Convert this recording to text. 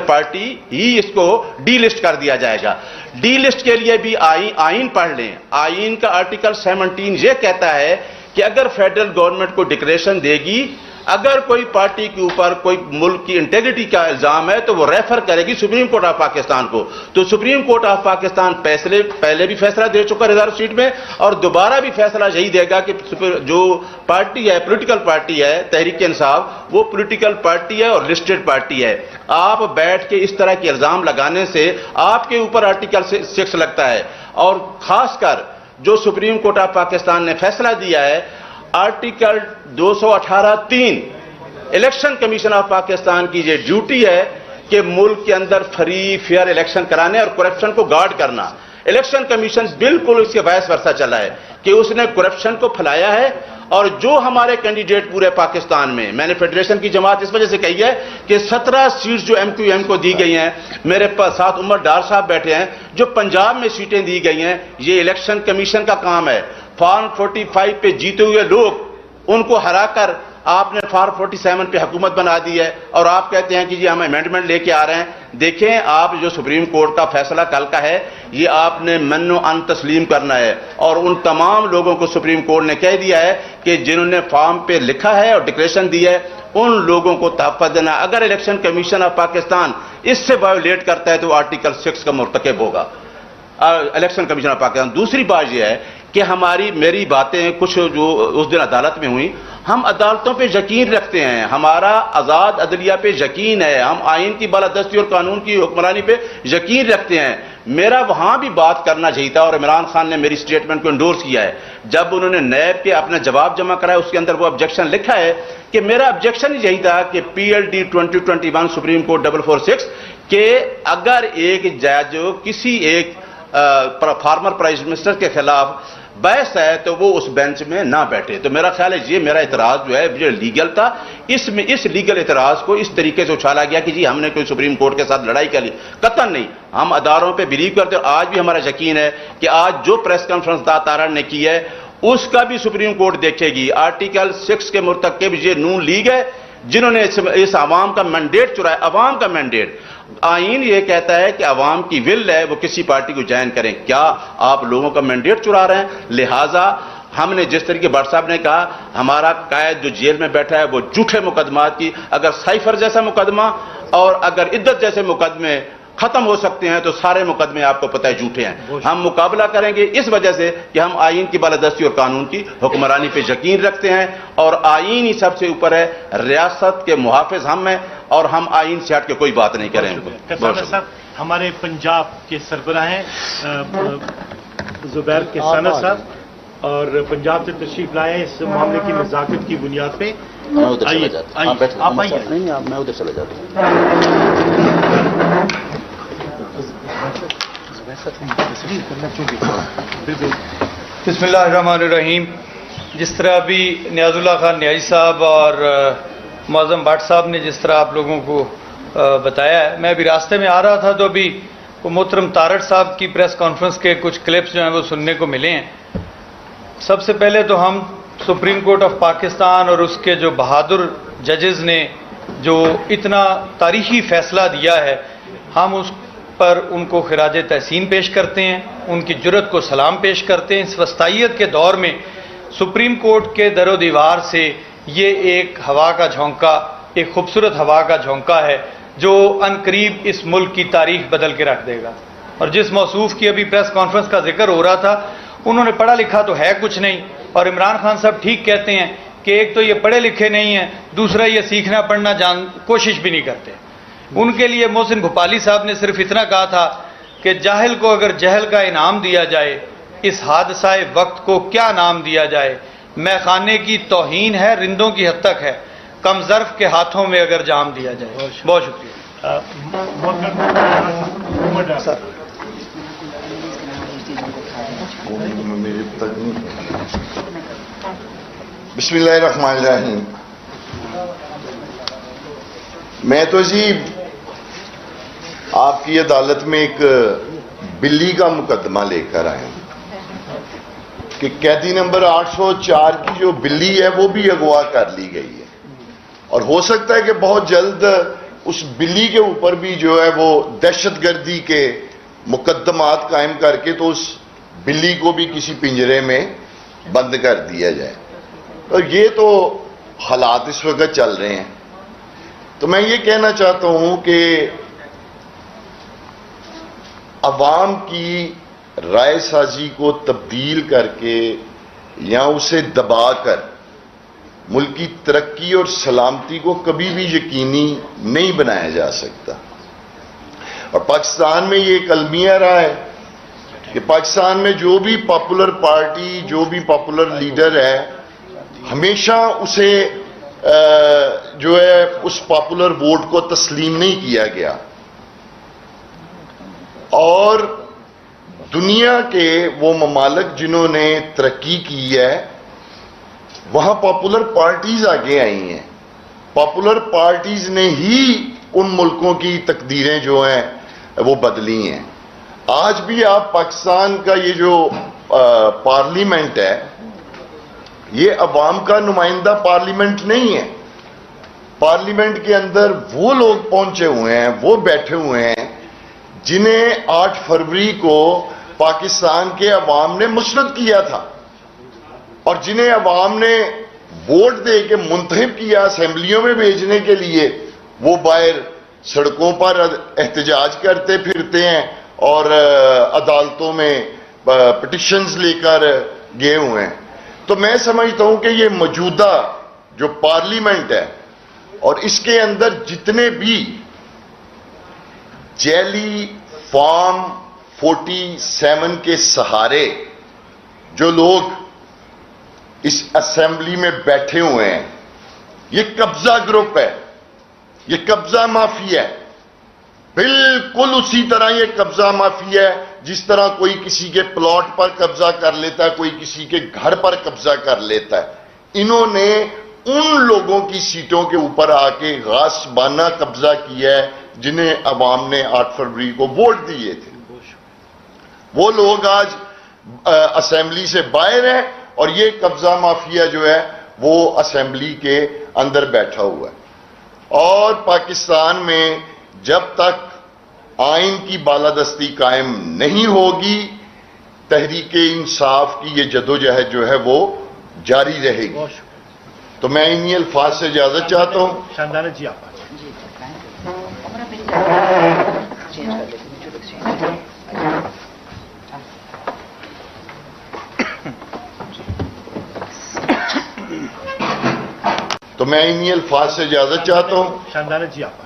Party ہی اس کو D list کر دیا جائے گا. ڈی لسٹ کے لیے بھی آئین پڑھ لیں. آئین کا آرٹیکل 17 یہ کہتا ہے کہ اگر فیڈرل گورنمنٹ کو ڈکلیریشن دے گی، اگر کوئی پارٹی کے اوپر کوئی ملک کی انٹیگریٹی کا الزام ہے تو وہ ریفر کرے گی سپریم کورٹ آف پاکستان کو. تو سپریم کورٹ آف پاکستان پہلے بھی فیصلہ دے چکا ریزرو سیٹ میں، اور دوبارہ بھی فیصلہ یہی دے گا کہ جو پارٹی ہے، پولیٹیکل پارٹی ہے تحریک انصاف، وہ پولیٹیکل پارٹی ہے اور لسٹڈ پارٹی ہے. آپ بیٹھ کے اس طرح کے الزام لگانے سے آپ کے اوپر آرٹیکل 6 لگتا ہے. اور خاص کر جو سپریم کورٹ آف پاکستان نے فیصلہ دیا ہے article 218(3) election commission of Pakistan کی یہ ڈیوٹی ہے کہ ملک کے اندر فری فیئر الیکشن کرانے اور کرپشن کو گارڈ کرنا. الیکشن کمیشن بالکل اس کے وائس ورثہ چلا ہے کہ اس نے کرپشن کو پھیلایا ہے. اور جو ہمارے کینڈیڈیٹ پورے پاکستان میں نے فیڈریشن کی جماعت اس وجہ سے کہی ہے کہ 17 سیٹس جو MQM کو دی گئی ہیں، میرے ساتھ عمر ڈار صاحب بیٹھے ہیں، جو پنجاب میں سیٹیں دی گئی ہیں، یہ الیکشن کمیشن کا کام ہے. فارم 45 پہ جیتے ہوئے لوگ، ان کو ہرا کر آپ نے فارم 47 پہ حکومت بنا دی ہے، اور آپ کہتے ہیں کہ جی ہم امینڈمنٹ لے کے آ رہے ہیں. دیکھیں، آپ جو سپریم کورٹ کا فیصلہ کل کا ہے، یہ آپ نے من و ان تسلیم کرنا ہے. اور ان تمام لوگوں کو سپریم کورٹ نے کہہ دیا ہے کہ جنہوں نے فارم پہ لکھا ہے اور ڈکلیریشن دی ہے، ان لوگوں کو تحفظ دینا. اگر الیکشن کمیشن آف پاکستان اس سے وایولیٹ کرتا ہے تو آرٹیکل 6 کا مرتکب ہوگا الیکشن کمیشن آف پاکستان. دوسری بات یہ ہے کہ میری باتیں کچھ جو اس دن عدالت میں ہوئی، ہم عدالتوں پہ یقین رکھتے ہیں، ہمارا آزاد عدلیہ پہ یقین ہے، ہم آئین کی بالادستی اور قانون کی حکمرانی پہ یقین رکھتے ہیں. میرا وہاں بھی بات کرنا چاہیے تھا، اور عمران خان نے میری سٹیٹمنٹ کو انڈورس کیا ہے. جب انہوں نے نیب کے اپنا جواب جمع کرایا، اس کے اندر وہ آبجیکشن لکھا ہے کہ میرا آبجیکشن یہی تھا کہ PLD 2021 سپریم کورٹ 446 کہ اگر ایک جج کسی ایک فارمر پرائم منسٹر کے خلاف بحث ہے تو وہ اس بینچ میں نہ بیٹھے. تو میرا خیال ہے یہ میرا اعتراض جو ہے جو لیگل تھا، اس لیگل اعتراض کو اس طریقے سے اچھالا گیا کہ جی ہم نے کوئی سپریم کورٹ کے ساتھ لڑائی کر لی. قطعاً نہیں، ہم اداروں پہ بلیو کرتے ہیں. آج بھی ہمارا یقین ہے کہ آج جو پریس کانفرنس تارڑ نے کی ہے اس کا بھی سپریم کورٹ دیکھے گی. آرٹیکل 6 کے مرتکب یہ نون لیگ ہے جنہوں نے اس عوام کا مینڈیٹ چرایا. عوام کا مینڈیٹ، آئین یہ کہتا ہے کہ عوام کی ول ہے وہ کسی پارٹی کو جوائن کریں. کیا آپ لوگوں کا مینڈیٹ چرا رہے ہیں؟ لہٰذا ہم نے جس طریقے بٹ صاحب نے کہا، ہمارا قائد جو جیل میں بیٹھا ہے وہ جھوٹے مقدمات کی، اگر سائفر جیسا مقدمہ اور اگر عدت جیسے مقدمے ختم ہو سکتے ہیں تو سارے مقدمے آپ کو پتہ ہے جھوٹے ہیں. ہم مقابلہ کریں گے اس وجہ سے کہ ہم آئین کی بالادستی اور قانون کی حکمرانی پہ یقین رکھتے ہیں، اور آئین ہی سب سے اوپر ہے. ریاست کے محافظ ہم ہیں اور ہم آئین سے ہٹ کے کوئی بات نہیں کریں گے. صاحب، ہمارے پنجاب کے سربراہ ہیں زبیر کسانہ صاحب، اور پنجاب سے تشریف لائے ہیں اس معاملے کی نزاکت کی بنیاد پہ. میں ادھر چلا جاتا ہوں. آپ آئیے. نہیں، میں ادھر چلا جاتا ہوں. بسم اللہ الرحمن الرحیم. جس طرح ابھی نیاز اللہ خان نیازی صاحب اور معظم بٹ صاحب نے جس طرح آپ لوگوں کو بتایا ہے، میں ابھی راستے میں آ رہا تھا تو ابھی محترم تارڑ صاحب کی پریس کانفرنس کے کچھ کلپس جو ہیں وہ سننے کو ملے ہیں. سب سے پہلے تو ہم سپریم کورٹ آف پاکستان اور اس کے جو بہادر ججز نے جو اتنا تاریخی فیصلہ دیا ہے، ہم اس پر ان کو خراج تحسین پیش کرتے ہیں، ان کی جرأت کو سلام پیش کرتے ہیں. اس وسطیت کے دور میں سپریم کورٹ کے در و دیوار سے یہ ایک ہوا کا جھونکا، ایک خوبصورت ہوا کا جھونکا ہے جو ان قریب اس ملک کی تاریخ بدل کے رکھ دے گا. اور جس موصوف کی ابھی پریس کانفرنس کا ذکر ہو رہا تھا، انہوں نے پڑھا لکھا تو ہے کچھ نہیں، اور عمران خان صاحب ٹھیک کہتے ہیں کہ ایک تو یہ پڑھے لکھے نہیں ہیں، دوسرا یہ سیکھنا پڑھنا کوشش بھی نہیں کرتے. ان کے لیے محسن بھوپالی صاحب نے صرف اتنا کہا تھا کہ جاہل کو اگر جہل کا انعام دیا جائے، اس حادثہ وقت کو کیا نام دیا جائے. میں خانے کی توہین ہے، رندوں کی حد تک ہے، کم ظرف کے ہاتھوں میں اگر جام دیا جائے. بہت شکریہ. بسم اللہ الرحمن الرحیم. میں تو جی آپ کی عدالت میں ایک بلی کا مقدمہ لے کر آیا ہوں کہ قیدی نمبر 804 کی جو بلی ہے وہ بھی اغوا کر لی گئی ہے، اور ہو سکتا ہے کہ بہت جلد اس بلی کے اوپر بھی جو ہے وہ دہشت گردی کے مقدمات قائم کر کے تو اس بلی کو بھی کسی پنجرے میں بند کر دیا جائے. اور یہ تو حالات اس وقت چل رہے ہیں. تو میں یہ کہنا چاہتا ہوں کہ عوام کی رائے سازی کو تبدیل کر کے یا اسے دبا کر ملک کی ترقی اور سلامتی کو کبھی بھی یقینی نہیں بنایا جا سکتا. اور پاکستان میں یہ ایک المیہ رہا ہے کہ پاکستان میں جو بھی پاپولر پارٹی، جو بھی پاپولر لیڈر ہے، ہمیشہ اسے جو ہے اس پاپولر ووٹ کو تسلیم نہیں کیا گیا. اور دنیا کے وہ ممالک جنہوں نے ترقی کی ہے وہاں پاپولر پارٹیز آگے آئی ہیں. پاپولر پارٹیز نے ہی ان ملکوں کی تقدیریں جو ہیں وہ بدلی ہیں. آج بھی آپ پاکستان کا یہ جو پارلیمنٹ ہے یہ عوام کا نمائندہ پارلیمنٹ نہیں ہے. پارلیمنٹ کے اندر وہ لوگ پہنچے ہوئے ہیں، وہ بیٹھے ہوئے ہیں جنہیں 8 فروری کو پاکستان کے عوام نے مسرت کیا تھا اور جنہیں عوام نے ووٹ دے کے منتخب کیا اسمبلیوں میں بھیجنے کے لیے. وہ باہر سڑکوں پر احتجاج کرتے پھرتے ہیں اور عدالتوں میں پٹیشنز لے کر گئے ہوئے ہیں. تو میں سمجھتا ہوں کہ یہ موجودہ جو پارلیمنٹ ہے اور اس کے اندر جتنے بھی جیلی فارم 47 کے سہارے جو لوگ اس اسمبلی میں بیٹھے ہوئے ہیں، یہ قبضہ گروپ ہے، یہ قبضہ مافیا ہے. بالکل اسی طرح یہ قبضہ مافیا ہے جس طرح کوئی کسی کے پلاٹ پر قبضہ کر لیتا ہے، کوئی کسی کے گھر پر قبضہ کر لیتا ہے. انہوں نے ان لوگوں کی سیٹوں کے اوپر آ کے غاصبانہ قبضہ کیا ہے جنہیں عوام نے 8 فروری کو ووٹ دیے تھے. وہ لوگ آج اسمبلی سے باہر ہیں اور یہ قبضہ مافیا جو ہے وہ اسمبلی کے اندر بیٹھا ہوا ہے. اور پاکستان میں جب تک آئین کی بالادستی قائم نہیں ہوگی تحریک انصاف کی یہ جدوجہد جو ہے وہ جاری رہے گی. تو میں انہی الفاظ سے اجازت چاہتا ہوں. شاندانہ جی آپ تو میں انہی الفاظ سے اجازت چاہتا ہوں. شاندانہ جی آپ